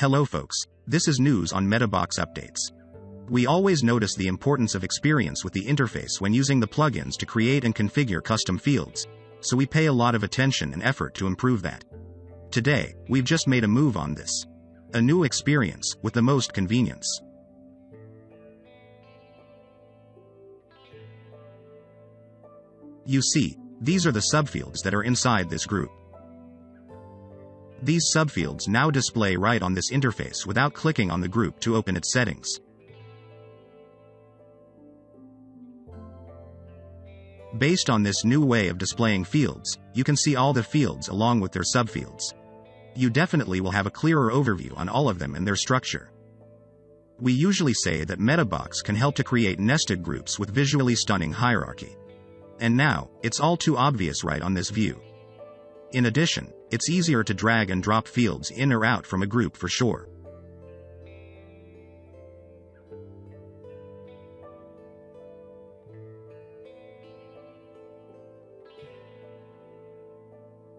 Hello folks, this is news on Metabox updates. We always notice the importance of experience with the interface when using the plugins to create and configure custom fields, so we pay a lot of attention and effort to improve that. Today, we've just made a move on this. A new experience, with the most convenience. You see, these are the subfields that are inside this group. These subfields now display right on this interface without clicking on the group to open its settings. Based on this new way of displaying fields, you can see all the fields along with their subfields. You definitely will have a clearer overview on all of them and their structure. We usually say that Metabox can help to create nested groups with visually stunning hierarchy. And now, it's all too obvious right on this view. In addition, it's easier to drag and drop fields in or out from a group for sure.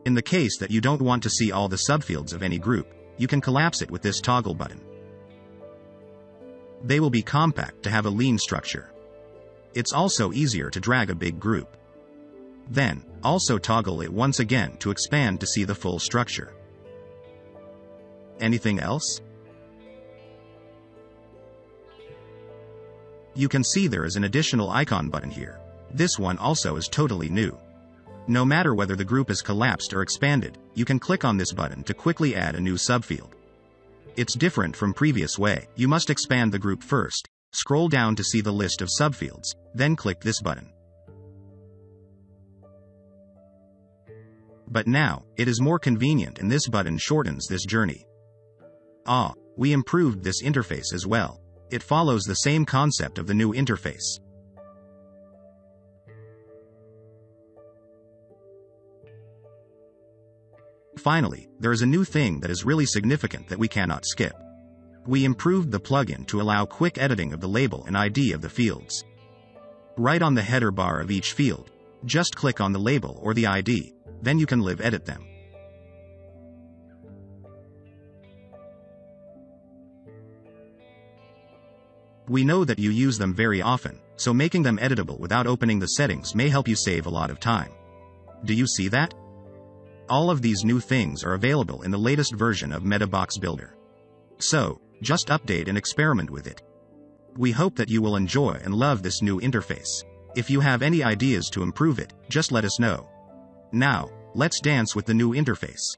In the case that you don't want to see all the subfields of any group, you can collapse it with this toggle button. They will be compact to have a lean structure. It's also easier to drag a big group. Then, also toggle it once again to expand to see the full structure. Anything else? You can see there is an additional icon button here. This one also is totally new. No matter whether the group is collapsed or expanded, you can click on this button to quickly add a new subfield. It's different from previous way. You must expand the group first, scroll down to see the list of subfields, then click this button. But now, it is more convenient and this button shortens this journey. We improved this interface as well. It follows the same concept of the new interface. Finally, there is a new thing that is really significant that we cannot skip. We improved the plugin to allow quick editing of the label and ID of the fields. Right on the header bar of each field, just click on the label or the ID, then you can live edit them. We know that you use them very often, so making them editable without opening the settings may help you save a lot of time. Do you see that? All of these new things are available in the latest version of Metabox Builder. So, just update and experiment with it. We hope that you will enjoy and love this new interface. If you have any ideas to improve it, just let us know. Now, let's dance with the new interface.